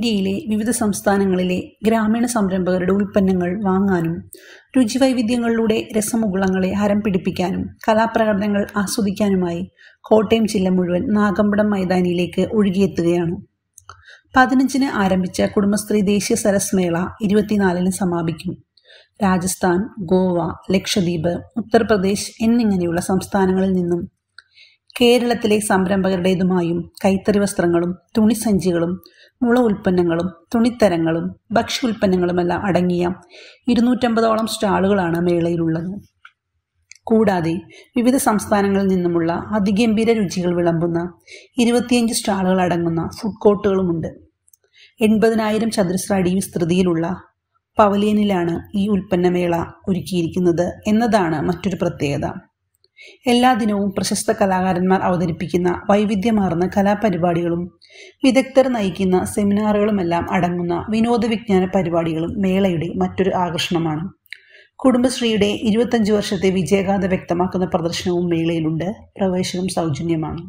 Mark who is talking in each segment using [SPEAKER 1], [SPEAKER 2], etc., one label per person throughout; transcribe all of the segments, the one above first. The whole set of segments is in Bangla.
[SPEAKER 1] ഇന്ത്യയിലെ വിവിധ സംസ്ഥാനങ്ങളിലെ ഗ്രാമീണ സംരംഭകരുടെ ഉൽപ്പന്നങ്ങൾ വാങ്ങാനും രുചിവൈവിധ്യങ്ങളിലൂടെ രസമുകുളങ്ങളെ ഹരം പിടിപ്പിക്കാനും കലാപ്രകടനങ്ങൾ ആസ്വദിക്കാനുമായി കോട്ടയം ജില്ല മുഴുവൻ നാഗമ്പടം മൈതാനിയിലേക്ക് ഒഴുകിയെത്തുകയാണ്. 15-ന് ആരംഭിച്ച കുടുംബശ്രീ ദേശീയ സരസ് മേള 24-ന് സമാപിക്കും. രാജസ്ഥാൻ, ഗോവ, ലക്ഷദ്വീപ്, ഉത്തർപ്രദേശ് എന്നിങ്ങനെയുള്ള സംസ്ഥാനങ്ങളിൽ നിന്നും കേരളത്തിലെ സംരംഭകരുടേതുമായും കൈത്തറി വസ്ത്രങ്ങളും തുണിസഞ്ചികളും മുള ഉൽപ്പന്നങ്ങളും തുണിത്തരങ്ങളും ഭക്ഷ്യ ഉൽപ്പന്നങ്ങളുമെല്ലാം അടങ്ങിയ 250ഓളം സ്റ്റാളുകളാണ് മേളയിലുള്ളത്. കൂടാതെ വിവിധ സംസ്ഥാനങ്ങളിൽ നിന്നുമുള്ള അതിഗംഭീര രുചികൾ വിളമ്പുന്ന 25 സ്റ്റാളുകൾ അടങ്ങുന്ന ഫുഡ് കോർട്ടുകളുമുണ്ട്. 80,000 ചതുരശ്ര അടി വിസ്തൃതിയിലുള്ള പവലിയനിലാണ് ഈ ഉൽപ്പന്നമേള ഒരുക്കിയിരിക്കുന്നത് എന്നതാണ് മറ്റൊരു പ്രത്യേകത. എല്ലാ ദിനവും പ്രശസ്ത കലാകാരന്മാർ അവതരിപ്പിക്കുന്ന വൈവിധ്യമാർന്ന കലാപരിപാടികളും വിദഗ്ധർ നയിക്കുന്ന സെമിനാറുകളുമെല്ലാം അടങ്ങുന്ന വിനോദ വിജ്ഞാന പരിപാടികളും മേളയുടെ മറ്റൊരു ആകർഷണമാണ്. കുടുംബശ്രീയുടെ 25 വർഷത്തെ വിജയഗാഥ വ്യക്തമാക്കുന്ന പ്രദർശനവും മേളയിലുണ്ട്. പ്രവേശനം സൗജന്യമാണ്.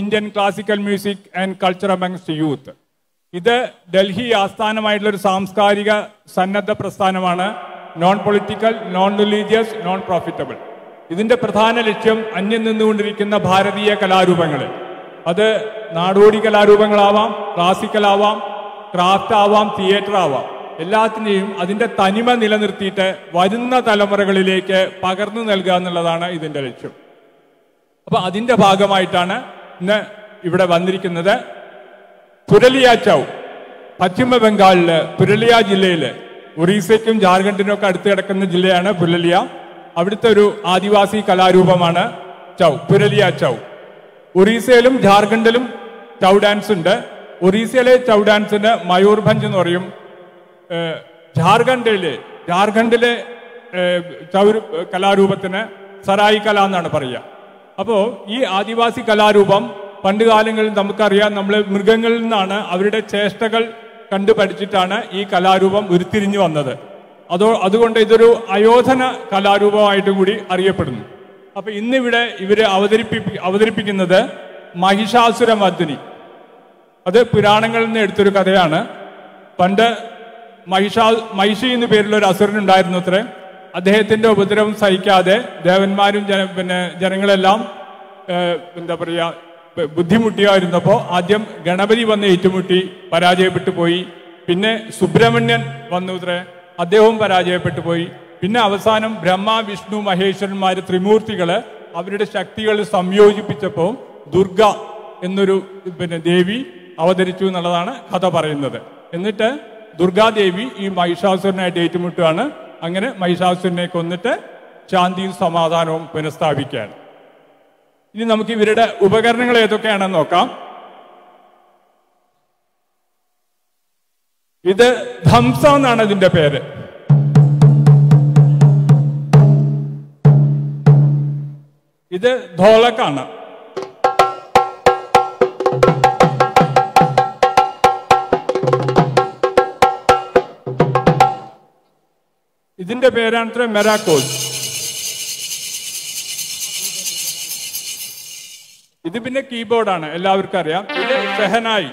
[SPEAKER 2] Indian classical music and culture amongst youth. ഇത് ഡൽഹി ആസ്ഥാനമായിട്ടുള്ളൊരു സാംസ്കാരിക സന്നദ്ധ പ്രസ്ഥാനമാണ്. Non political, non religious, non profitable. ഇതിൻ്റെ പ്രധാന ലക്ഷ്യം അന്യം നിന്നുകൊണ്ടിരിക്കുന്ന ഭാരതീയ കലാരൂപങ്ങൾ, അത് നാടോടി കലാരൂപങ്ങളാവാം, ക്ലാസിക്കലാവാം, ക്രാഫ്റ്റ് ആവാം, തിയേറ്റർ ആവാം, എല്ലാത്തിനെയും അതിൻ്റെ തനിമ നിലനിർത്തിയിട്ട് വരുന്ന തലമുറകളിലേക്ക് പകർന്നു നൽകുക എന്നുള്ളതാണ് ഇതിൻ്റെ ലക്ഷ്യം. അപ്പോൾ അതിൻ്റെ ഭാഗമായിട്ടാണ് ഇന്ന് ഇവിടെ വന്നിരിക്കുന്നത്. പുരലിയ ചൗ, പശ്ചിമ ബംഗാളിൽ പുരലിയ ജില്ലയിൽ, ഒറീസയ്ക്കും ജാർഖണ്ഡിനും ഒക്കെ അടുത്ത് കിടക്കുന്ന ജില്ലയാണ് പുരലിയ. അവിടുത്തെ ഒരു ആദിവാസി കലാരൂപമാണ് ചൗ, പുരലിയ ചൗ. ഒറീസയിലും ജാർഖണ്ഡിലും ചൗ ഡാൻസ് ഉണ്ട്. ഒറീസയിലെ ചൗ ഡാൻസിന് മയൂർഭഞ്ച് എന്ന് പറയും. ജാർഖണ്ഡിലെ ചൗ കലാരൂപത്തിന് സരായി കല എന്നാണ് പറയുക. അപ്പോൾ ഈ ആദിവാസി കലാരൂപം പണ്ട് കാലങ്ങളിൽ നമുക്കറിയാം, നമ്മൾ മൃഗങ്ങളിൽ നിന്നാണ് അവരുടെ ചേഷ്ടകൾ കണ്ടു പഠിച്ചിട്ടാണ് ഈ കലാരൂപം ഉരുത്തിരിഞ്ഞു വന്നത്. അതുകൊണ്ട് ഇതൊരു അയോധന കലാരൂപമായിട്ട് കൂടി അറിയപ്പെടുന്നു. അപ്പൊ ഇന്നിവിടെ ഇവര് അവതരിപ്പിക്കുന്നത് മഹിഷാസുരമർദ്ദിനി. അത് പുരാണങ്ങളിൽ നിന്ന് എടുത്തൊരു കഥയാണ്. പണ്ട് മഹിഷി എന്നു പേരുള്ള ഒരു അസുരനുണ്ടായിരുന്നു അത്രേ. അദ്ദേഹത്തിന്റെ ഉപദ്രവം സഹിക്കാതെ ദേവന്മാരും ജനങ്ങളെല്ലാം എന്താ പറയുക ബുദ്ധിമുട്ടിയായിരുന്നപ്പോൾ ആദ്യം ഗണപതി വന്ന് ഏറ്റുമുട്ടി പരാജയപ്പെട്ടു പോയി. പിന്നെ സുബ്രഹ്മണ്യൻ വന്നു ഇത്രേ, അദ്ദേഹവും പരാജയപ്പെട്ടു പോയി. പിന്നെ അവസാനം ബ്രഹ്മ, വിഷ്ണു, മഹേശ്വരന്മാര് ത്രിമൂർത്തികള് അവരുടെ ശക്തികൾ സംയോജിപ്പിച്ചപ്പോൾ ദുർഗ എന്നൊരു ദേവി അവതരിച്ചു എന്നുള്ളതാണ് കഥ പറയുന്നത്. എന്നിട്ട് ദുർഗാദേവി ഈ മഹിഷാസുരനായിട്ട് ഏറ്റുമുട്ടുകയാണ്. അങ്ങനെ മഹിഷാസുരനെ കൊന്നിട്ട് ശാന്തിയും സമാധാനവും പുനഃസ്ഥാപിക്കുകയാണ്. ഇനി നമുക്ക് ഇവരുടെ ഉപകരണങ്ങൾ ഏതൊക്കെയാണെന്ന് നോക്കാം. ഇത് ധംസ എന്നാണ് ഇതിന്റെ പേര്. ഇത് ധോലക്കാണ്. ഇതിന്റെ പേരാണ് മെറാക്കോസ്. ഇത് പിന്നെ കീബോർഡാണ്, എല്ലാവർക്കും അറിയാം. ഇത് ഷെഹനായി.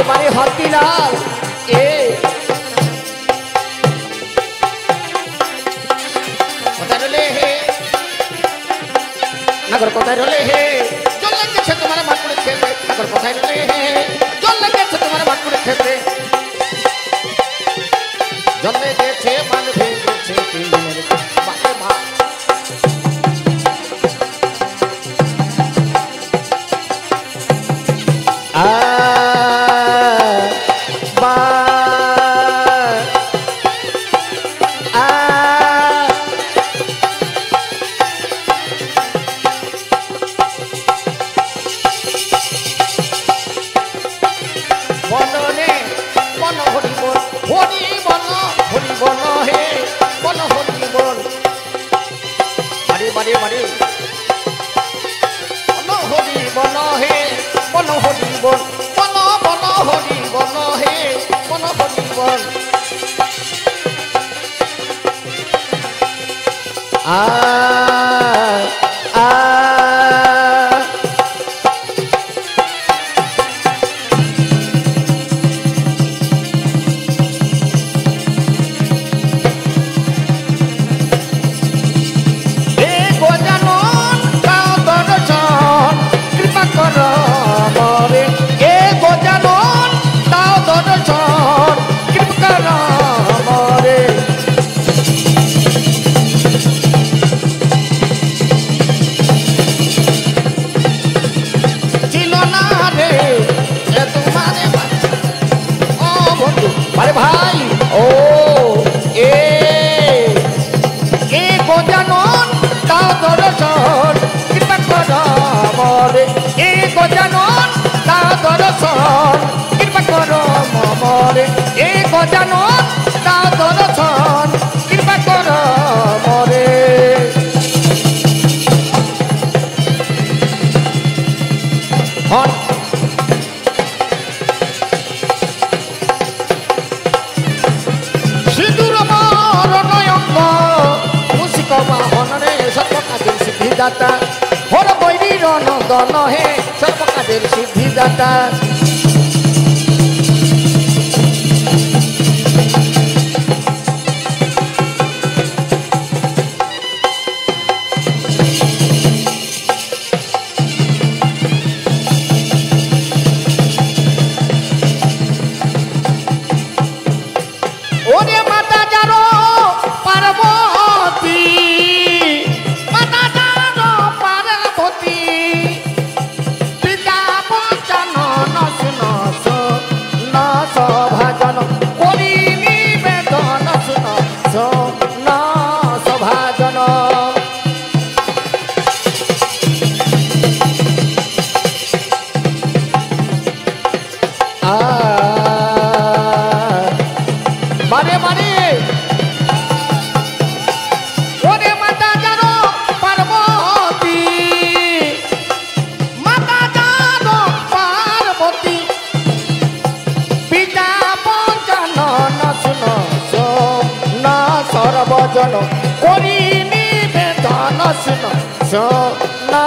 [SPEAKER 3] বারে হতিলাল এ কোথায় রলে হে নগর কোথায় রলে হে জল লেগেছে তোমার বাঁকুড়ে খেতে নগর কোথায় রলে হে জল লেগেছে তোমার বাঁকুড়ে খেতে জল লেগেছে মান ভেঙেছে তিনের বারে মা দর্শন কৃপা করো মরে এ গজানন দাও দর্শন কৃপা করো মরে হন সিঁদুর মরণয়ঙ্গ মুসিক বাহনরে সর্বকাজের সিদ্ধিদাতা হর বৈরীর নন্দন হে সর্বকাজের সিদ্ধিদাতা ওরে মাতা যারো পার্বতী মাতা যারো পার্বতী পিতা বচন নসুন নস ভাজন করি নিবেদন শুন নস ভাজন মারে মারে ওরে মাতা জানো পার্বতী মাতা জানো পার্বতী পিতা পঞ্চানন শুন না সর্বজন করি নিবেদন শুন না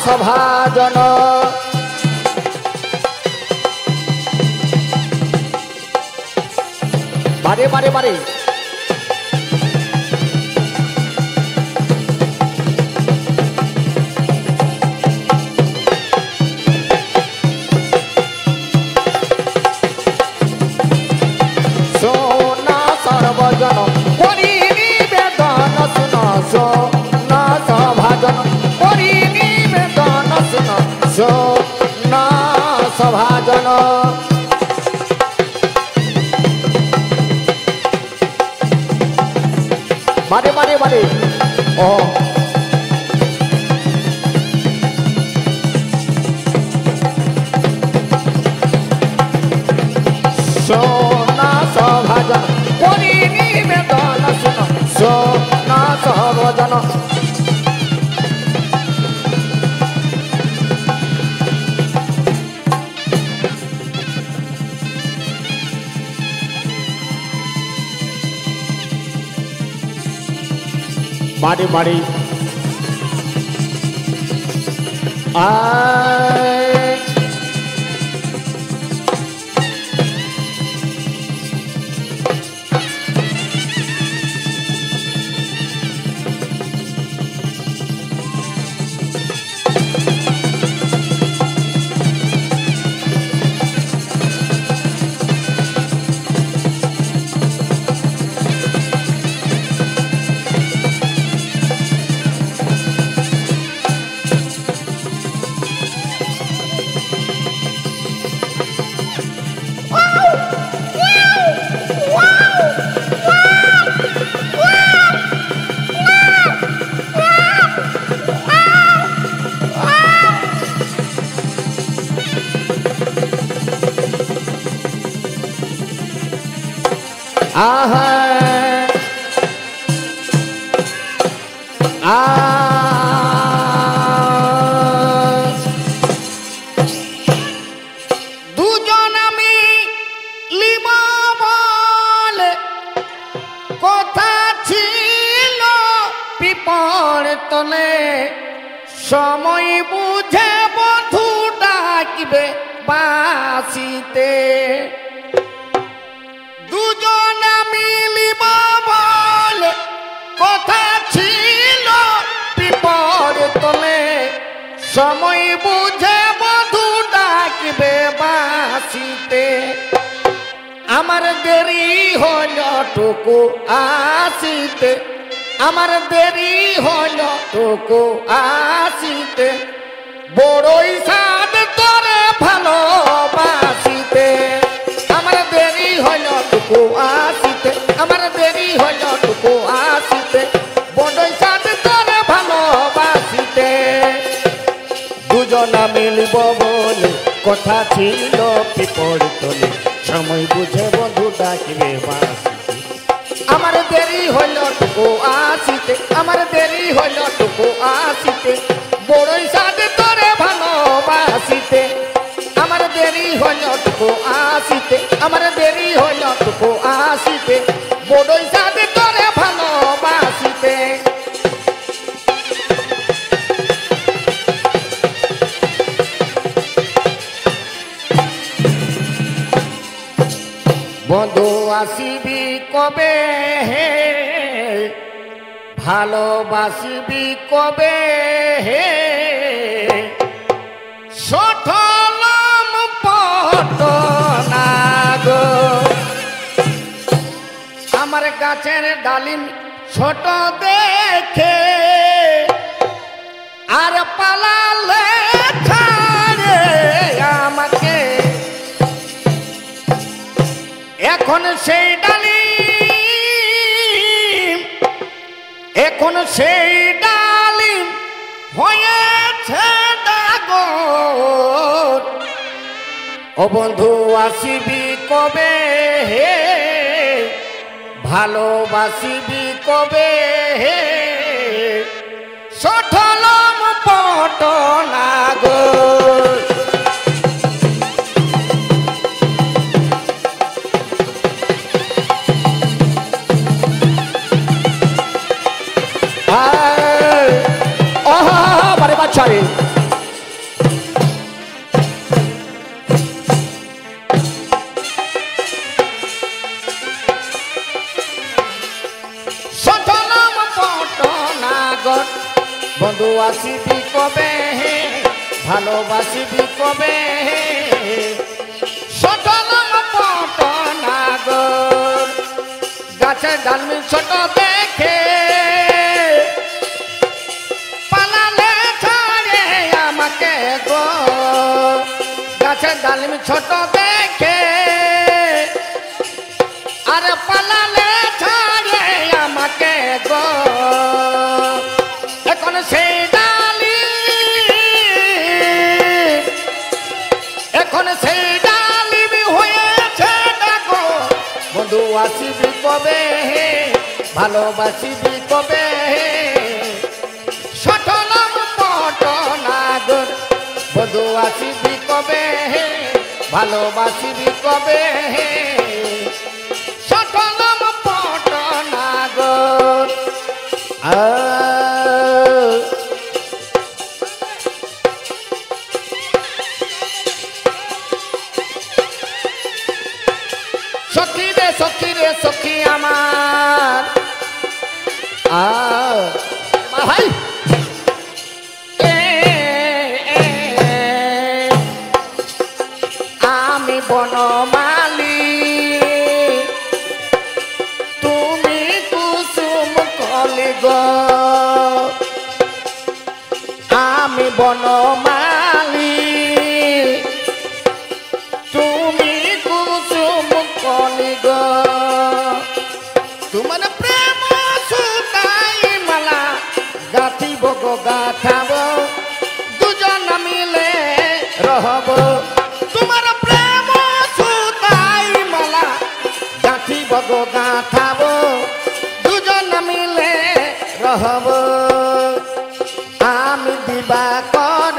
[SPEAKER 3] সভাজন বারে বারে বারে সোনা সর্বজন করি নিবেদন শুন সোনা সভাজন করি নিবেদন শুন সোনা সভাজন মারে মারে মারে ও সোনা সভাজন করি নিবেদন শুন সোনা সভাজন বাড়ি বাড়ি আয় দুজন আমি লিব বলে কথা ছিল পিপর তলে সময় বুঝে বধূ ডাকিবে বাসিতে দুজন মিলিব বলে কথা ছিল পিপর তলে সময় বুঝে বধূ ডাকিবে বাসিতে আমার দেরি হল টুকু আসিতে আমার দেরি হল টুকু আসিতে বড়ই সাদ তোরে ভালোবাসিতে আমার দেরি হল টুকু আসিতে আমার দেরি হল টুকু আসিতে বড়ই সাদ তোরে ভালোবাসিতে দুজনা মিলিব বলে কথা ছিল বিপরীতলে সময় বুঝে বন্ধু ডাকিবে বাঁশিতে আমার দেরি হইল টুকু আসিতে আমার দেরি হইল টুকু আসিতে বড়ই সাথে তোরে ভালোবাসিতে আমার দেরি হইল টুকু আসিতে আমার দেরি হইল টুকু আসিতে বড়ই সাথে তোরে ভালোবাসিতে বন্ধু আসিবি কবে হে ভালোবাসিবি কবে হে সঠলম পটনা গো আমার গাছের ডালিম ছোট দেখে আর পালালে ছাড়ে আমাকে এখন সেই ডালিম এখন সেই ডালিম হয়েছে ডাগর ও বন্ধু আসিবি কবে হে ভালোবাসিবি কবে হে সঠলম পটনা গো বারে বাচ্চারে সঠলম পটনাগর বন্ধু আসিবি কবে হে ভালোবাসিবি কবে হে সঠলম পটনাগর গাছের ডালমি ছোট দেখে পালালে ছাড়ে আমাকে গো গাছের ডালমি ছোট দেখে আর পালালে ছাড়ে আমাকে গো এখন সেই ডালি এখন সেই ডালিমি হয়েছে ডাকো বন্ধু আসিবি কবে হে ভালোবাসিবি কবে হে সঠলম পটনাগর বন্ধু আসিবি কবে হে ভালোবাসিবি কবে হে সঠলম পটনাগর সখী রে সখী রে সখী আমার ভাই আমি বনমালী তুমি কুসুম কলি গো আমি বনমালী তুমি কুসুম কলি গো তোমার প্রেম সুতাই মালা গাঁথিব গো গাঁথাব দুজন মিলে রহব তোমার প্রেম সুতাই মালা গাঁথিব গো গাঁথাব দুজন মিলে রহব আমি দিবা কর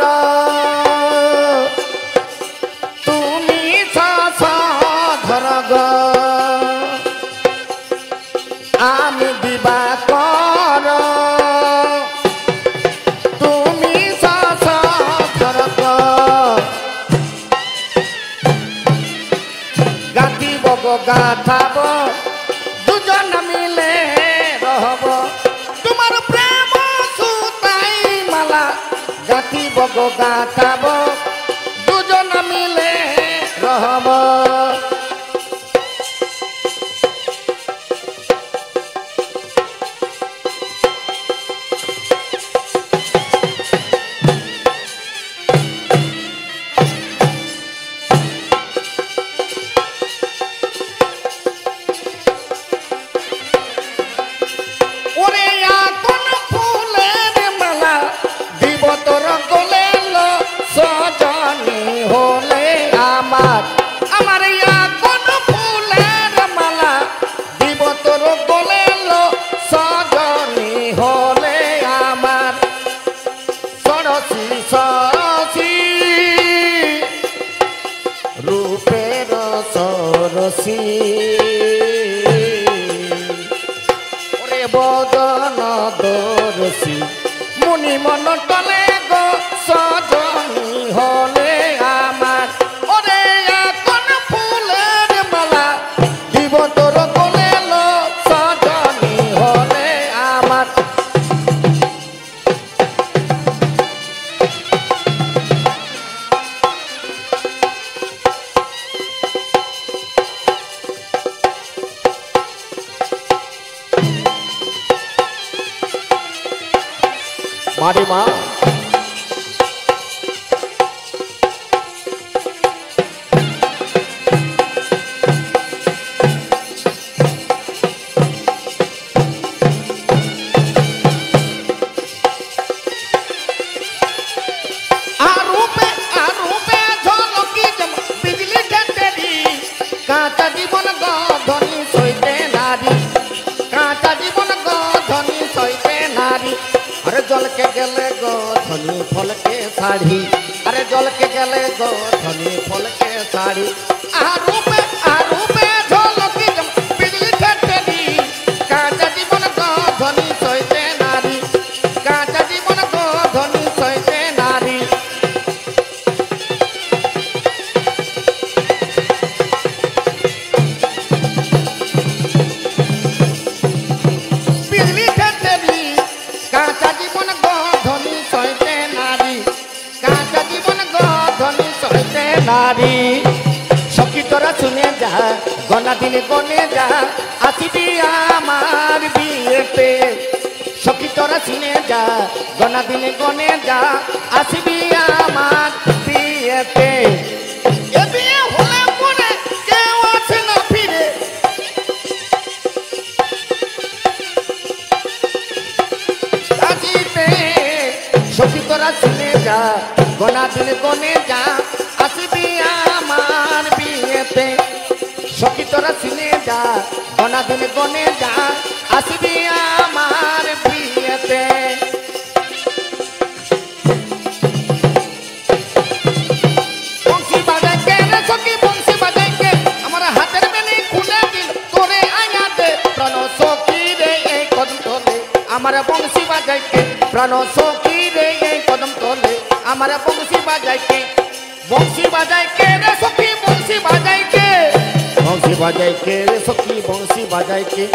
[SPEAKER 3] তুমি ধর গো আমি দিবা কর তুমি ধর গো গাঁথিব গো গাঁথাব দুজন মিলে রহব তোমার প্রেম সুতাই মালা গাঁথিব গো গাঁথাব দুজন মিলে রহব সজনী হলে খুশি মুনি মন টলে গো সজনী হলে আমার ওরে এখন ফুলের মালা দিব তোর কোলে লো সজনী হলে আমার মারি মা ঝলকি জম বিজলি ঠেটেরি কাঁচা জীবন গধনি সইতে নারী কাঁচা জীবন গধনি সইতে নারী अरे जल के गले गो धनी फल के साड़ी अरे जल के गले गो धनी फल के साड़ी आरूपे झलकी जम बिजली ठेठेरी कांचा जीवन गो धनी सइते नारी कांचा जीवन गो धनी सइते नारी बिजली ठेठेरी कांचा जीवन गधनी सहिते नारी कांचा जीवन गधनी सहिते नारी सखी तोरा सुने जा गना दिन गने जा आसिबी आमार बिएते सखी तोरा सुने जा गना दिन गने जा आसिबी आमार बिएते ए बिए होले मने केउ आछे ना फिरे सखी तोरा सुने जा गना दिन गने जा आसिबी आमार बिएते सखी तोरा सुने जा गना दिन गने जा आसिबी आमार बिएते बंसी बाजाय के रे सखी बंसी बाजाय के हमारा हाथेर बेनी खुले दिल तोरे आया दे प्राण सखी रे ए कदम तोले हमारा बंसी बाजाय के प्राण सखी रे ए कदम तोले हमारा बंसी बाजाय के रे सखी बंसी बाजाय के रे सखी बंसी बाजाय के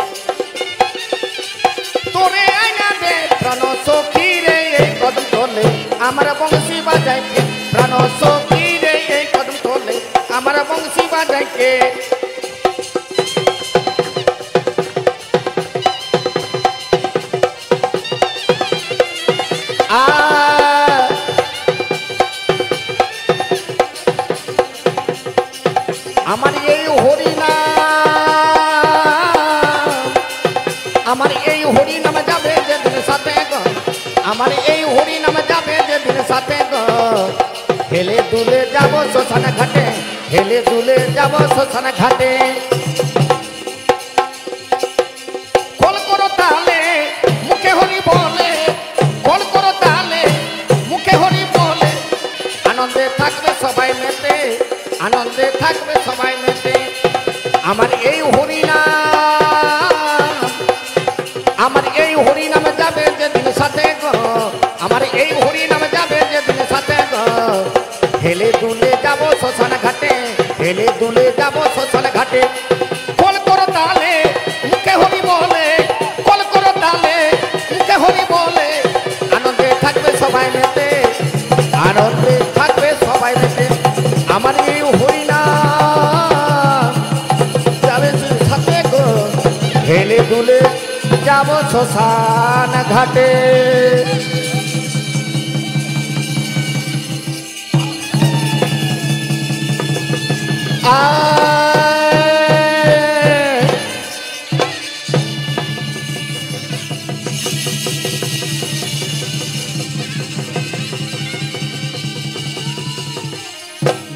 [SPEAKER 3] तोरे आईना दे प्राण सखी रे ए कदम तोले हमारा बंसी बाजाय के प्राण सखी रे ए कदम तोले हमारा बंसी बाजाय के আমার এই হরিনাম যাবে যেদিন সাথে গো আমার এই হরিনাম যাবে যেদিন সাথে গো হেলে দুলে যাব শ্মশান ঘাটে হেলে দুলে যাব শ্মশান ঘাটে কল করো তালে মুখে হরি বলে কল করো তালে মুখে হরি বলে আনন্দে থাকবে সবাই মেতে আনন্দে থাকবে সবাই মেতে আমার এই হরিনাম যাবে যেদিন সাথে গো আমার এই হরিনাম যাবে যেদিন সাথে গো হেলে দুলে যাব শ্মশান ঘাটে হেলে দুলে যাব শ্মশান ঘাটে কল করো তালে মুখে হরি বলে কল করো তালে মুখে হরি বলে আনন্দে থাকবে সবাই মেতে আনন্দে থাকবে সবাই মেতে আমার এই হরিনাম যাবে সাথে গো হেলে দুলে যাব শ্মশান ঘাটে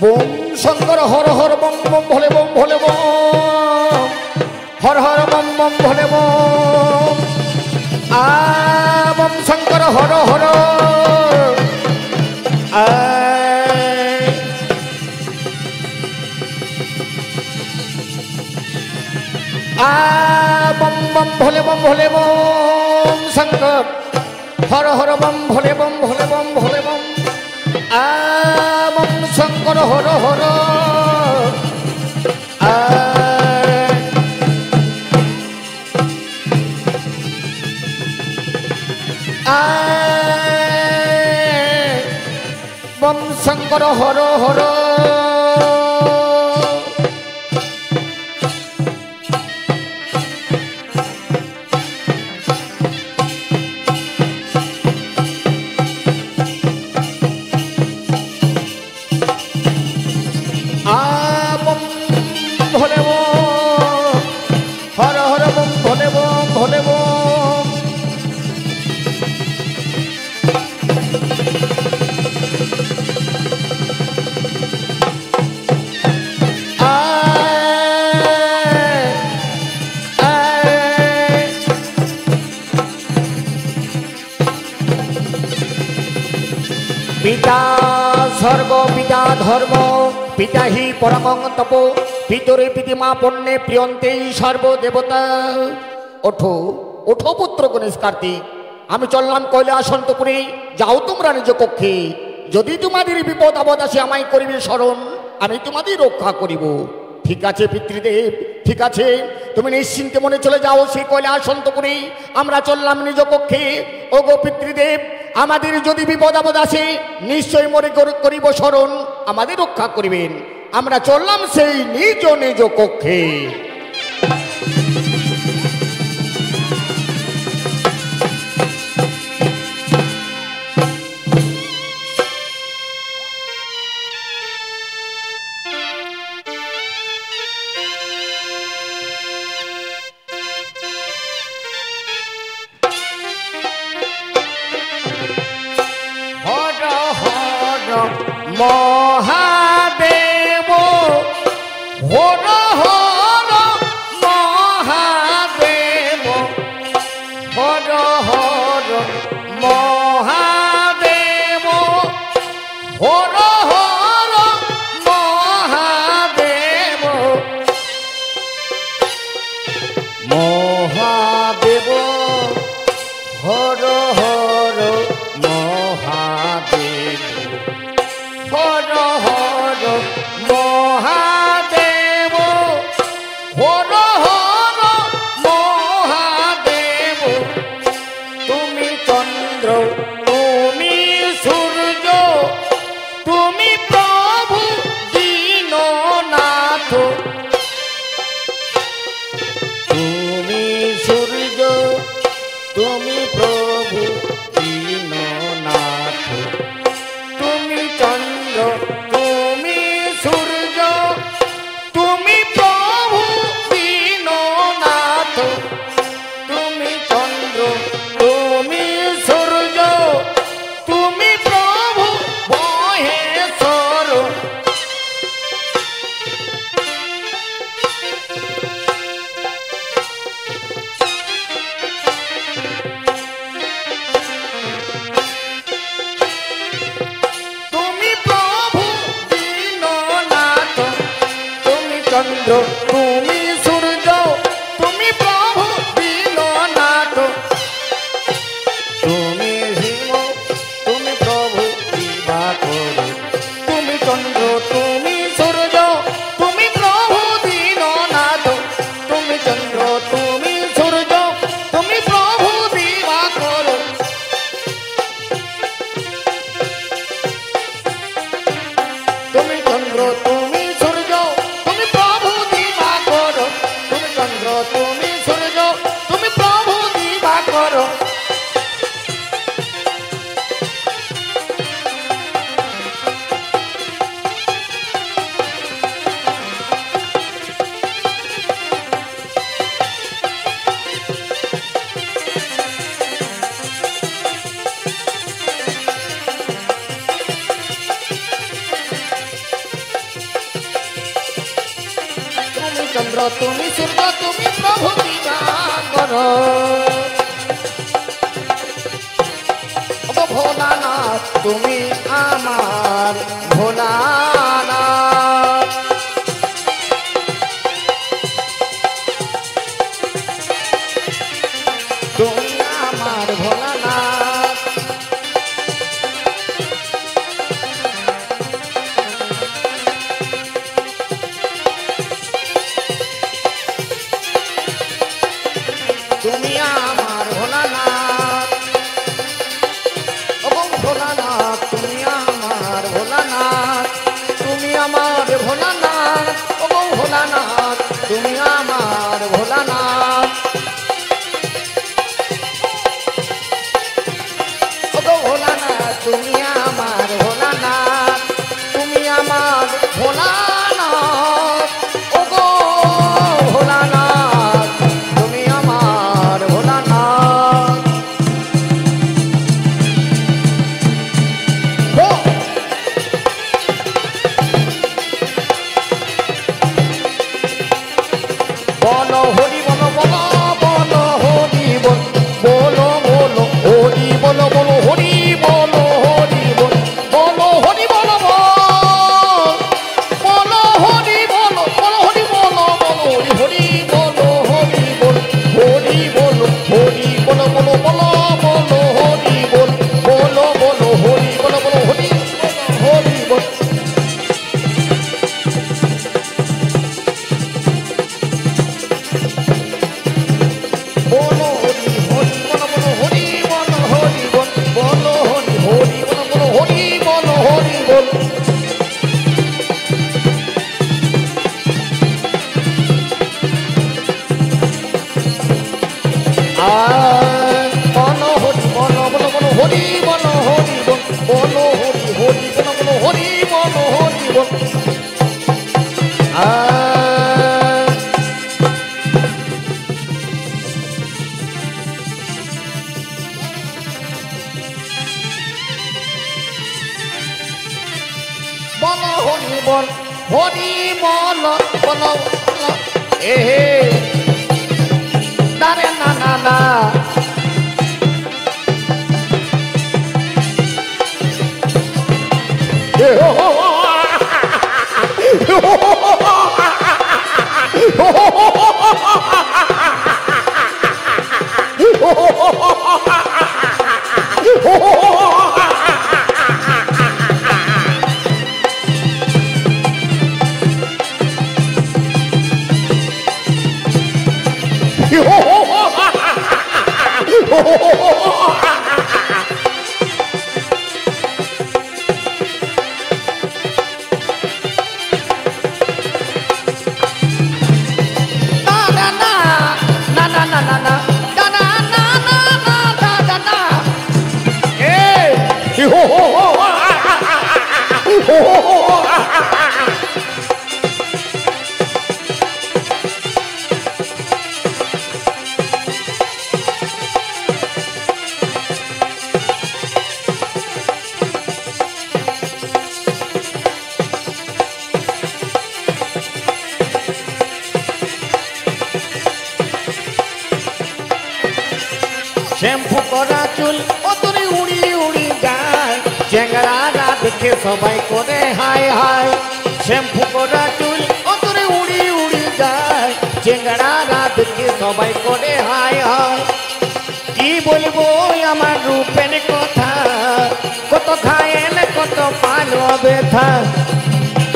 [SPEAKER 3] बोम शंकर हर हर बम बम भोले बम हर हर बम बम भोले बम आ बम शंकर हर हर आ बम बम भोले बम शंकर হর হর বম ভোলে বম ভোলে বম ভোলে bomb bomb Shankar Har Har bomb Shankar Har Har ভোলে বম হর হর বম ভোলে বম ভোলে বম পিতা স্বর্গ পিতা ধর্ম পিতা হি পরমং তপ পিতরে পিতিমা পণ্যে প্রিয়ন্তেই সর্বদেবতা। ওঠো ওঠো পুত্র গণেশ কার্তিক, আমি চললাম কৈলাসন্তপুরে, যাও তোমরা নিজ কক্ষে। যদি তোমাদের বিপদ আপদ আসে আমায় করিবে স্মরণ, আমি তোমাদের রক্ষা করিব। ঠিক আছে পিতৃদেব, ঠিক আছে, তুমি নিশ্চিন্তে মনে চলে যাও সেই কৈলাসন্তপুরে, আমরা চললাম নিজ কক্ষে। ও গো পিতৃদেব, আমাদের যদি বিপদ আপদ আসে নিশ্চয় মনে করিব স্মরণ, আমাদের রক্ষা করিবেন। আমরা চললাম সেই নিজ নিজ কক্ষে। মহাদেব হর হর মহাদেব হর হর মহাদেব হর হর মহাদেব মহাদেব হর হর মহাদেব হর হর মহাদেব হর হর মহাদেব। তুমি চন্দ্র তুমি সূর্য তুমি প্রভু দীননাথ, তুমি সূর্য তুমি প্রভু দীননাথ, তুমি চন্দ্র তুমি সূর্য তুমি প্রভু দীননাথ, তুমি চন্দ্র তুমি সূর্য তুমি প্রভু মহেশ্বর। চন্দ্র তুমি সূর্য তুমি প্রভু দীননাথ, তুমি হিম তুমি প্রভু দিবাকর, তুমি চন্দ্র তুমি সূর্য তুমি প্রভু দীননাথ, তুমি চন্দ্র তুমি সূর্য তুমি প্রভু দিবাকর। তুমি চন্দ্র তুমি সূর্য তুমি প্রভু দিবাকর, তুমি চন্দ্র তুমি সূর্য তুমি প্রভু দিবাকর। চন্দ্র তুমি সূর্য তুমি প্রভু দিবাকর, ভোলানাথ তুমি আমার ভোলানাথ, তুমি আমার ভোলানাথ। ভোলানাথ ওগো ভোলানাথ তুমি আমার ভোলানাথ বলো হরি বলো বলো বলো হরি বল বলো বলো হরি বলো বলো হরি বলো হরি বল বলো হরি বলো বলো হরি বলো বলো হরি বলো বলো হরি বলো হরি বল হরি বলো হরি বলো বলো বলো বলো হরি বল বলো বলো হরি বলো বলো হরি হরি বল বলো হরি হরি বলো বলো হরি বলো হরি বল বলো হরি হরি বলো বলো হরি বলো হরি বল বলো হরি বলো বলো বলো হরি বলো হরি বল বলো হরি হরি বলো বলো হরি বলো হরি বল বলো হরি বল হরি বল বলো এ দারে না না না শ্যাম্পু করা চুল অতরে উড়ি উড়ি যায় চেঙ্গড়ারা দেখে সবাই করে হাই হাই শ্যাম্পু করা চুল অতরে উড়ি উড়ি যায় চেঙ্গড়ারা দেখে সবাই করে হাই হাই কি বলবো আমার রূপের কথা কত খায়েন কত পালো ব্যথা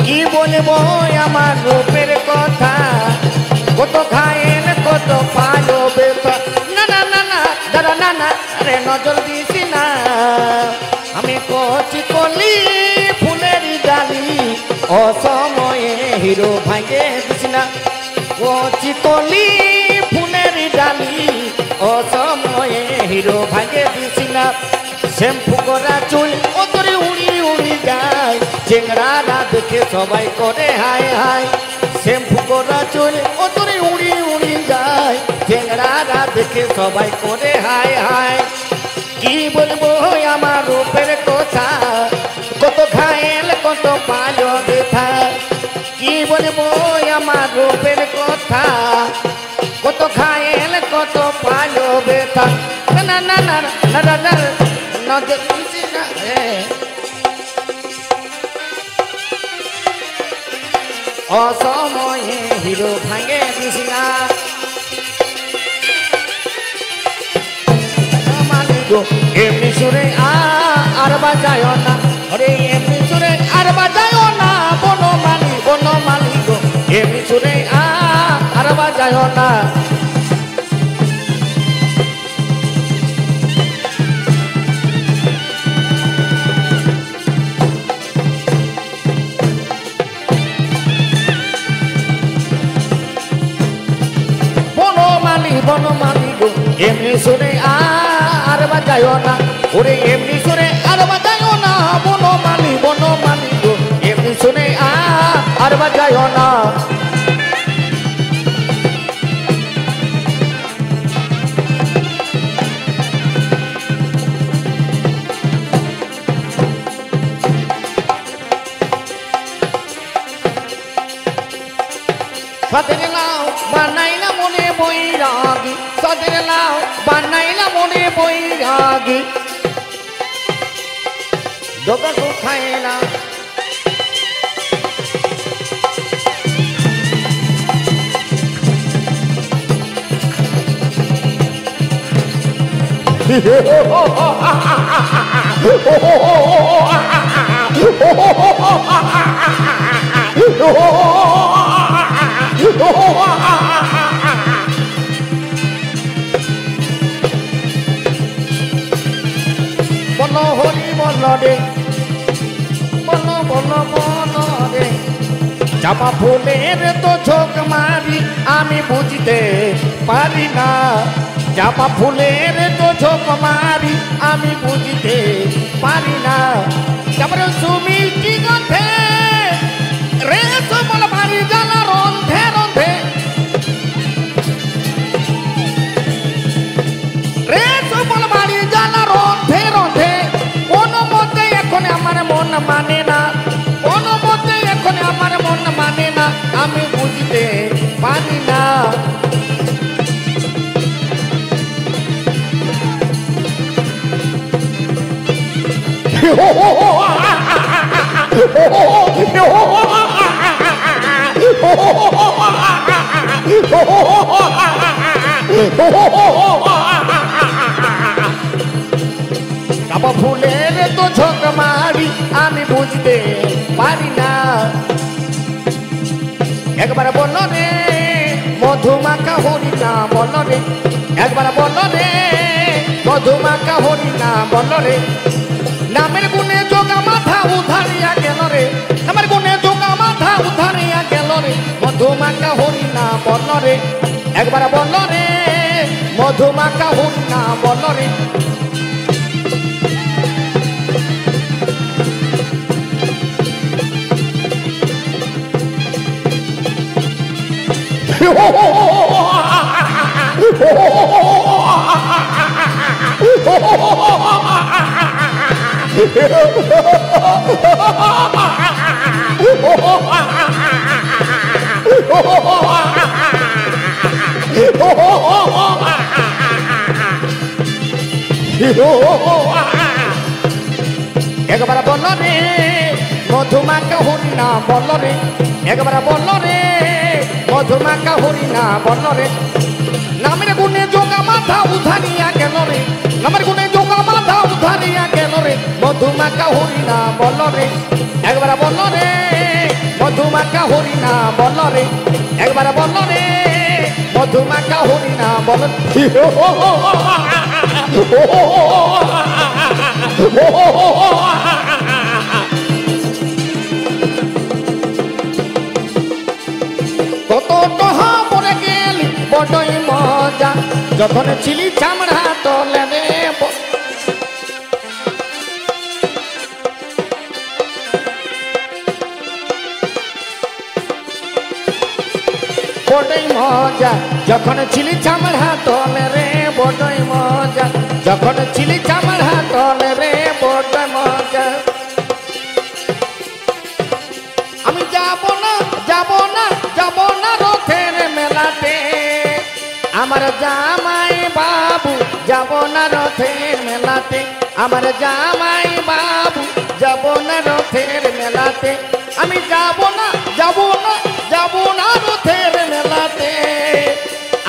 [SPEAKER 3] কি বলবো আমার রূপের কথা কত খায়েন কত পালো ব্যথা না না না না দাদা না না আরে নজর দিছি না আমি কচি কলি ফুলের ডালি অসময়ে হিরো ভাঙে দিছি না কচি কলি ফুলের ডালি অসময়ে হিরো ভাঙে দিছি না শ্যাম্পু করা চুল ওতরে উড়ি উড়ি যায় চেংড়ারা দেখে সবাই করে হাই হাই শ্যাম্পু করা চুল ওতরে উড়ি উড়ি যায় চেংড়ারা দেখে সবাই করে হাই হাই কি বলবো আমার রূপের কথা কত খায়েল কত পালো ব্যথা কি বলবো আমার রূপের কথা কত খায়েল কত পালো ব্যথা না না না না না না না নজর দিছি না অসময়ে হিরো ভাঙে দিছি না এমনি সুরে আর বাজায় না আরে এমনি সুরে আর বাজায় না বনমালী গো এমনি সুরে আর বাজায় না বনমালী গো এমনি সুরে আর বাজায় না ওরে এমনি সুরে আর বাজায় না বনমালী গো এমনি সুরে বাজায়ও না সাদের লাউ বানাইলা মনে বৈরাগী সাদের লাউ বানাইলা মনে বৈরাগী ডোকা তো খায় না বলো হরি বলো রে বলো বলো বলো রে চাপা ফুলের তো ঝোঁক মারি আমি বুঝতে পারি না চাপা ফুলের তো ঝোঁক মারি আমি বুঝতে পারি না তারপরে সুমিষ্টি গন্ধে রে সুমল বাড়ি জ্বালা রন্ধে রন্ধে রে সুমল বাড়ি জ্বালা রন্ধে রন্ধে কোনো মতে এখন আমার মন মানে না কোনো মতে এখন আমার মন মানে না আমি বুঝতে পারি না চাপা ফুলের তো ঝোঁক মারি আমি বুঝতে পারি না একবার বলো রে মধুমাখা হরি না বলো রে একবার বলো রে মধুমাখা হরি না বলো রে নামের গুণে যোগা মাথা উধারিয়া গেল রে নামের গুণে যোগা মাথা উধারিয়া গেল রে মধুমাখা হরি না বল রে একবার বল রে মধুমাখা হরি না বল রে একবার বল রে মধুমাখা হরি না বল রে একবার বল রে মধুমাখা হরি না বল রে নামের গুণে যোগা মাথা উধারিয়া গেল রে নামের গুণে যোগা মাথা উধারিয়া গেল রে মধুমাখা হরি না বল রে একবার বল রে মধুমাখা হরি না বল রে একবার বল রে মধুমাখা হরি না বল কত টহা পরে গেলি বড়ই মজা যখন ছিলি চামড়া তলে রে বড়ই মজা যখন ছিলি চামড়া তলে রে বড়ই মজা যখন ছিলি চামড়া তলে রে বড় মজা আমি যাব না যাব না যাব না রথের মেলাতে আমার জামাই বাবু যাব না রথের মেলাতে আমার জামাই বাবু যাব না রথের মেলাতে আমি যাব না যাব না যাব না রথের মেলাতে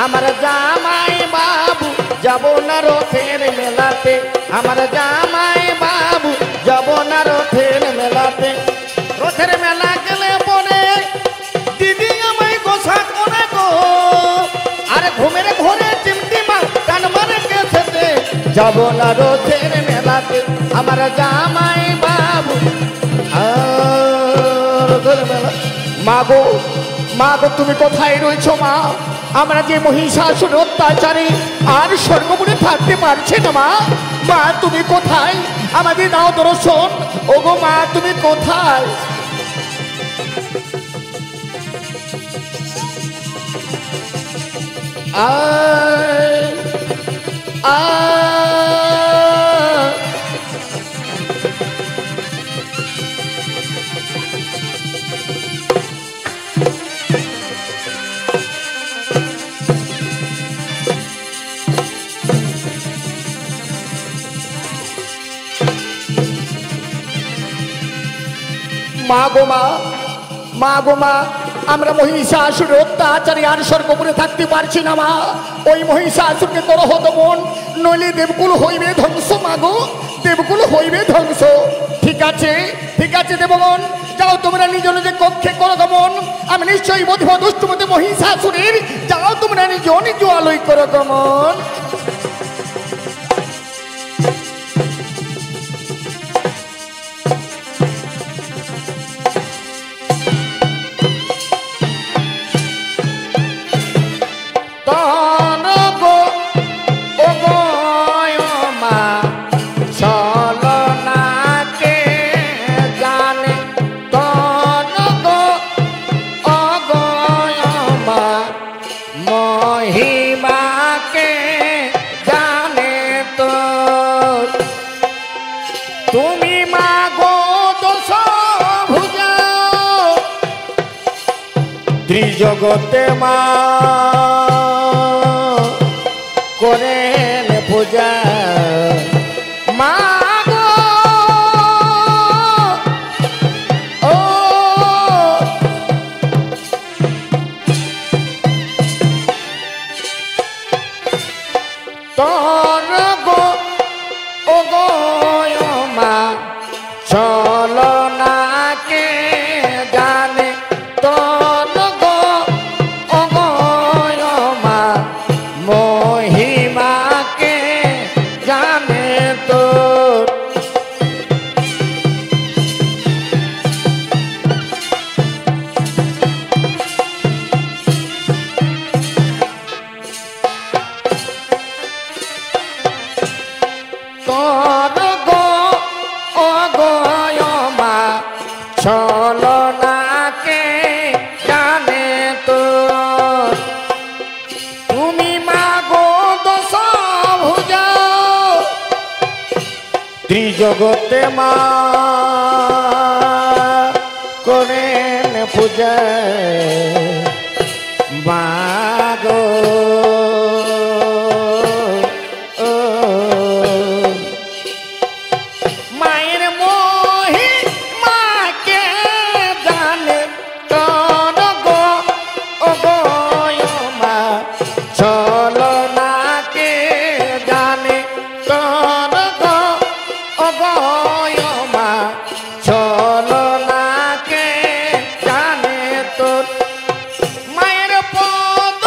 [SPEAKER 3] আমার জামাই বাবু যাব না রথের মেলাতে আমার জামাই বাবু যাব না রথের মেলাতে রথের মেলা গেলে পরে দিদি আমায় গোসা করে গো আরে ঘুমের ঘরে চিমটিমা টান মারে গেছে যাব না রথের মেলাতে আমার জামাই বাবু রথের মেলা মাগো মাগো তুমি কোথায় রয়েছো মা আমরা যে মহিষাসুর অত্যাচারী আর স্বর্গপুরে থাকতে পারছি না মা মা তুমি কোথায় আমাদের নাও দর্শন ওগো মা তুমি কোথায় মা গো মা, মা গো মা, আমরা মহিষাসুরের অত্যাচারে আর স্বর্গপুরে থাকতে পারছি না মা। ওই মহিষাসুরকে করহ দমন, নইলে দেবকুল হইবে ধ্বংস। মা গো, দেবকুল হইবে ধ্বংস। ঠিক আছে, ঠিক আছে দেবগণ, যাও তোমরা নিজ নিজ কক্ষে করো গমন। আমি নিশ্চয়ই বধিব দুষ্টমতি মহিষাসুরের, যাও তোমরা নিজ নিজ আলোয় করো গমন। জগতে মা করেন পূজা, মা গো ও তোর গো ও গো মা চলো না কে জানে তোর জগতে মা করেন পূজা, মা গো মায়ের মোহি মাকে জানে তোর গো ও গো মা চলো না কে জানে তোর গো ও গো মা চলো না কে জানে তোর মায়ের পদ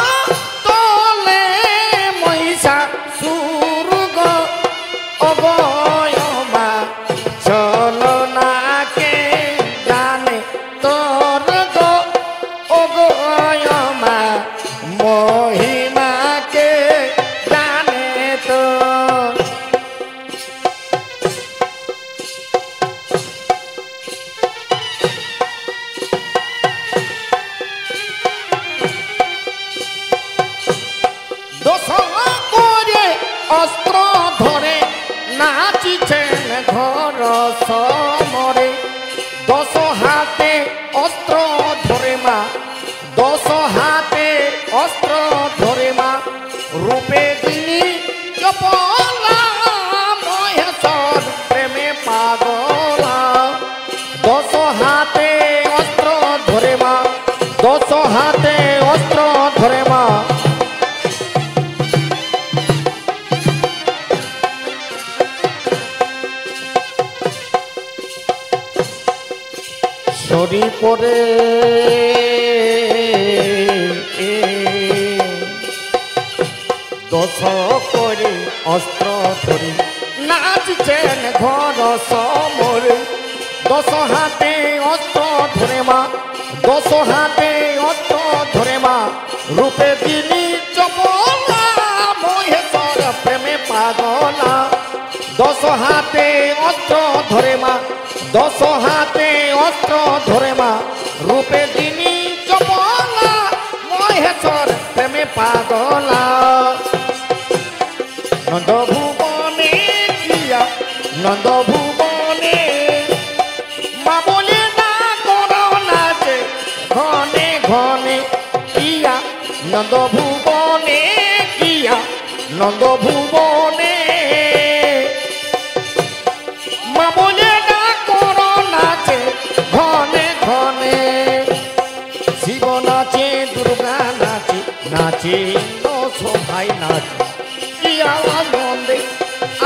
[SPEAKER 3] তলে মহিষাসুর গো ও গো মা চলো না কে জানে তোর গো ও গো মা মহিমাকে জানে তোর। অস্ত্র ধরে নাচিছেন ঘর সমরে, 10 হাতে অস্ত্র ধরে মা, 10 হাতে অস্ত্র ধরে মা, রূপে তিনি চপলা মহেশ্বর প্রেমে পাগলা। 10 হাতে অস্ত্র ধরে মা, 10 হাতে অস্ত্র ধরে মা, সরি পরে দশ করে অস্ত্র ধরে নাচছেন ঘর সমরে, 10 হাতে অস্ত্র ধরে মা, 10 হাতে অস্ত্র ধরে মা, রূপে তিনি চপলা মহেশ্বর প্রেমে পাগলা। 10 হাতে অস্ত্র ধরে মা, 10 হাতে অস্ত্র ধরে মা, রূপে তিনি চপলা মহেশ্বর প্রেমে পাগলা। নন্দ ভুবনে মা বলে না করো নাচে ঘনে ঘনে কিয়া নন্দ ভুবনে কিয়া নন্দ ভুবনে মা বলে না করো নাচে ঘনে ঘনে শিব নাচে দুর্গা নাচে নাচে সবাই নাচে কিয়া আনন্দে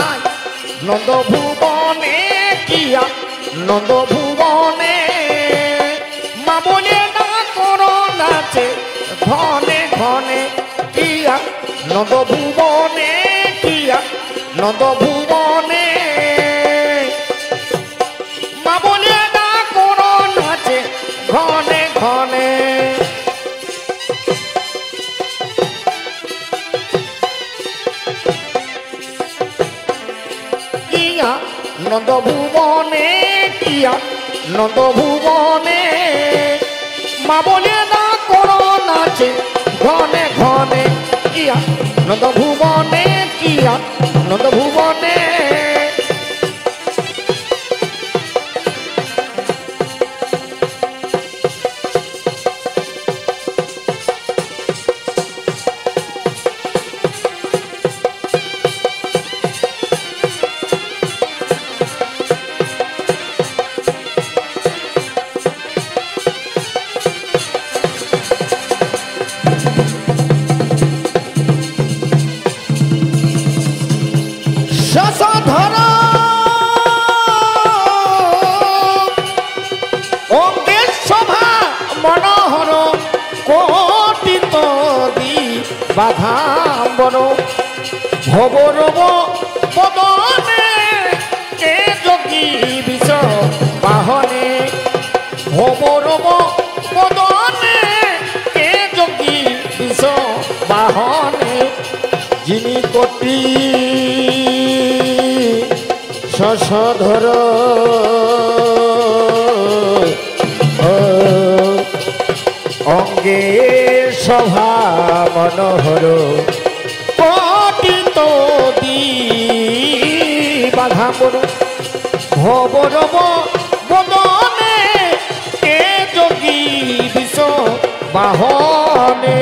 [SPEAKER 3] আয় নন্দ ভুবনে কিয়া নন্দ ভুবনে মা বলে না করো নাচে ঘনে ঘনে কিয়া নন্দ ভুবনে কিয়া নন্দ ভুবনে মা বলে না করো নাচে ঘনে ঘনে কিয়া নন্দ ভুবনে কিয়া নন্দ ভুবনে মা বলে না করো নাচে ঘনে ঘনে কিয়া নন্দ ভুবনে কিয়া নন্দ ভুবনে ধর অঙ্গের শোভা মনোহর কোটি তরি বাধাম্বর ভবরব বদনে কে যোগী বিষ বাহনে ভবরব বদনে কে যোগী বিষ বাহনে যিনি কোটি শশধর অঙ্গে শোভা মনোহর কোটি তরি বাধাম্বর ভবরব বদনে কে যোগী বিষ বাহনে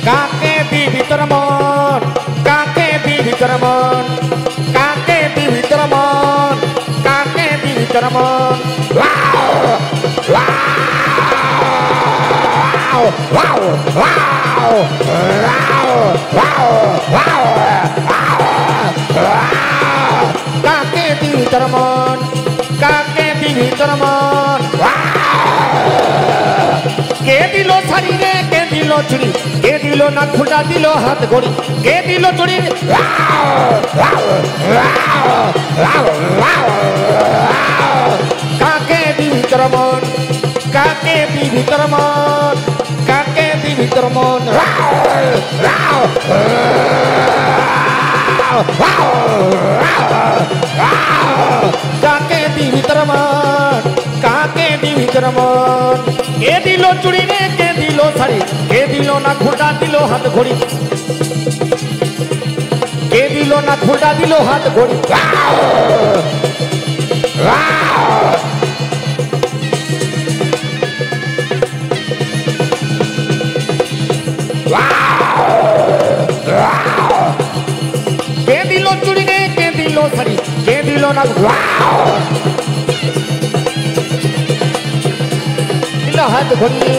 [SPEAKER 3] কাকে দি ভিতর মন কাকে দি ভিতর মন কাকে দি ভিতর মন কাকে দি ভিতর মন কাকে দি ভিতর মন কাকে দি ভিতর মন কে দিল শাড়ি রে কে দিল চুড়ি কে দিল না খুঁটা দিল হাত ঘড়ি কে দিল চুড়ি কাকে দি ভিতর মন কাকে দি ভিতর মন কাকে দি ভিতর মন কাকে দি ভিতর মন কাকে দি ভিতর মন কে দিল চুড়ি রে কে দিল শাড়ি কে দিল না ঘোটা দিল হাত ঘড়ি কে দিল না ফুলটা দিল হাত ঘড়ি কে দিল চুড়ি রে কে দিল শাড়ি কে দিল না দিল হাত ঘড়ি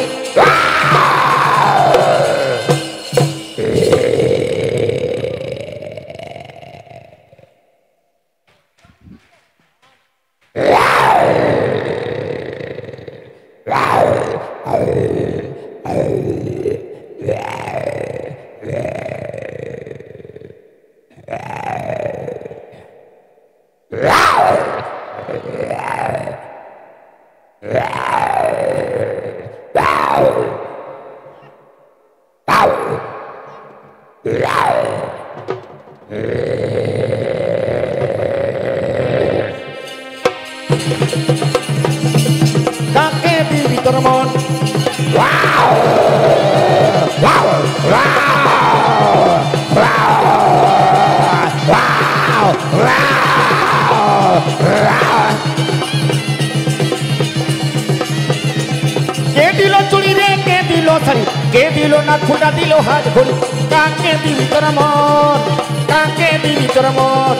[SPEAKER 3] কাকে দিবি তোর মন কে দিল চুড়ি রে কে দিল শাড়ি কে দিল না ফুটা দিল হাত ঘড়ি কাকে দিবি তোর মন কাকে দিবি তোর মন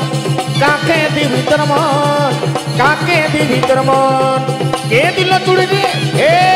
[SPEAKER 3] কাকে দিবি তোর মন কাকে দিবি তোর মন কে দিল চুড়ি রে হে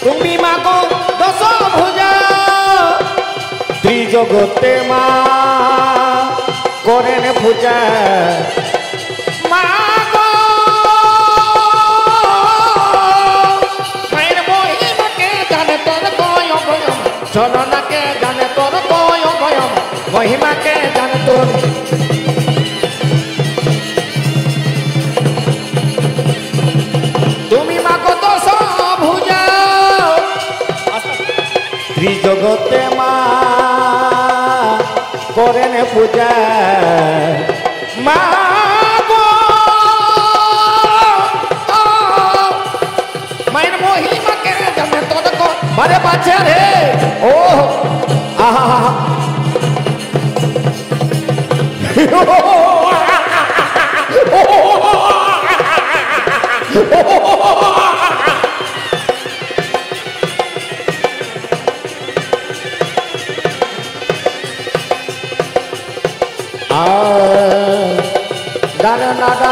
[SPEAKER 3] তুমি মাগো দশ ভুজা ত্রিজগতে মা করেন পূজা মাগো মায়ের মহিমাকে জানে তোর গয় গয়ম চলনাকে জানে তোর গয় গয়ম মহিমাকে জানে তোর ত্রিজগতে মা করেন পূজা মা গো মায়ের মহিমাকে জানে তোর বারে বাঁচে রে ও আহা Dana nada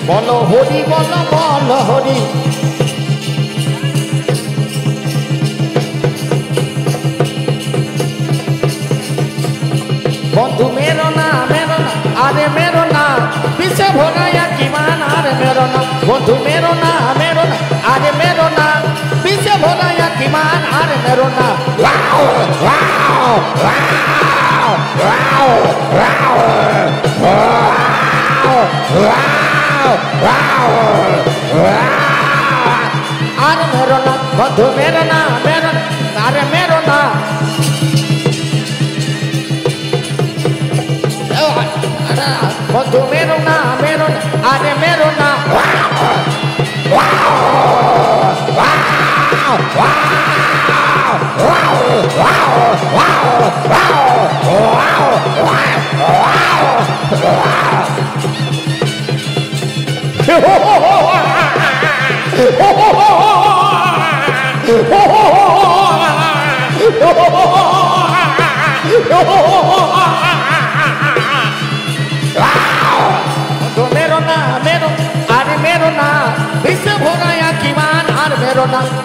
[SPEAKER 3] bolo hori bolo hori বন্ধু মেরো না আরে মেরো না পিছে ভরায়া কি মান আরে মেরো না বন্ধু মেরো না আরে মেরো না পিছে ভরায়া কি মান আরে মেরো না wow wow wow wow wow wow আরে মেরো না বন্ধু মেরো না আরে মেরো না বন্ধু মেরো না আরে মেরো না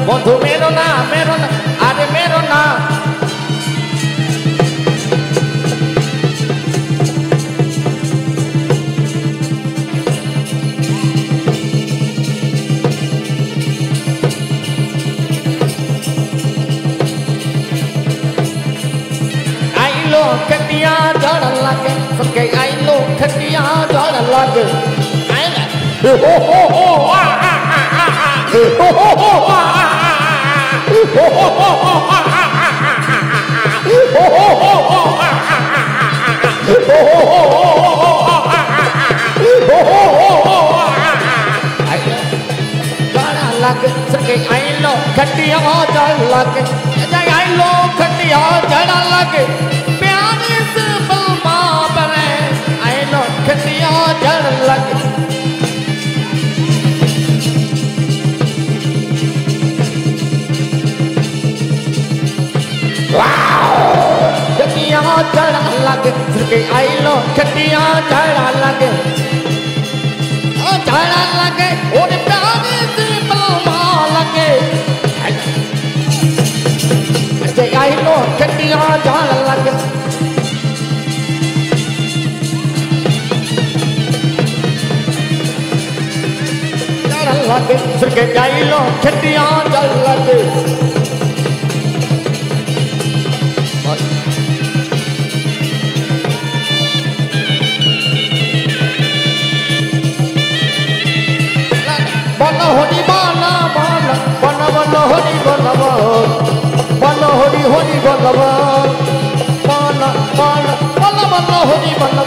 [SPEAKER 3] বন্ধু মেরো না আরে মেরো না आइलो खटिया जड़ लगे सबके आइलो खटिया जड़ लगे आइलो खटिया जड़ लगे आइलो खटिया जड़ लगे प्यारे से बलमा बने आइलो खटिया जड़ लगे खटिया जड़ लगे आइलो खटिया जड़ लगे और प्यारे से बलमा लगे आइलो खटिया जड़ लगे आइलो खटिया जड़ लगे बनो हरि बाला बाला बनो बनो हरि बनो बनो हरि हरि बनो बाला बाला बनो बनो हरि बनो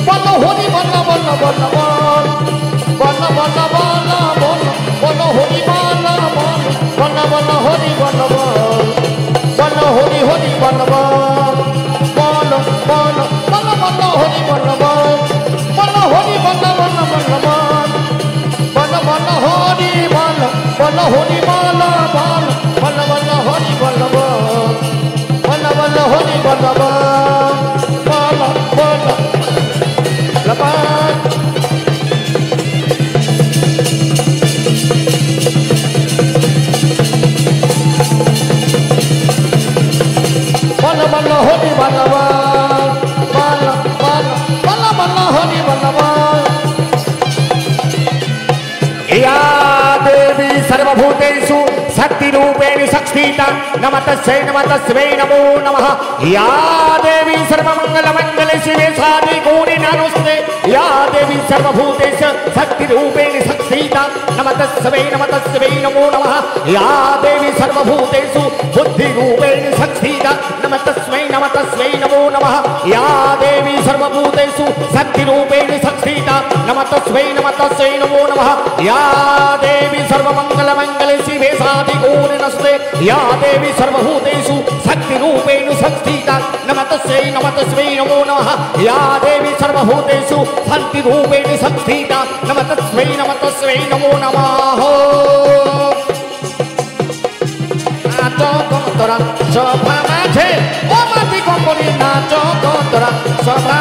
[SPEAKER 3] बनो हरि बनो बनो बनो बनो बनो बाला बनो बनो हरि बाला बनो बनो हरि बनो বল হরি বল বল বল বল হরি বল বল বল বল হরি বল বল বল বল লবণ বল বল হরি বল বল বল বল বল বল হরি বল বল या देवी सर्वभूतेषु शक्तिरूपेण संस्थिता नमस्तस्यै नमो नमः या देवी सर्वमङ्गलमङ्गले शिवे साधिगौरी नमस्ते या देवी सर्वभूतेषु शक्तिरूपेण संस्थिता नमस्तस्यै नमो नमः या देवी सर्वभूतेषु बुद्धिरूपेण संस्थिता नमस्तस्यै नमो नमः या देवी सर्वभूतेषु शक्तिरूपेण संस्थिता नमस्तस्यै नमो नमः या देवी सर्वमङ्गलमङ्गले शिवे साधिगौरी नमस्ते या देवी सर्वभूतेषु शक्तिरूपेण संस्थिता नमस्तस्यै नमो नमः या देवी सर्वभूतेषु शक्तिरूपेण संस्थिता नमस्तस्यै नमो नमः नाच गतरा सभा माझे ओ माटी कंपनी नाच गतरा सभा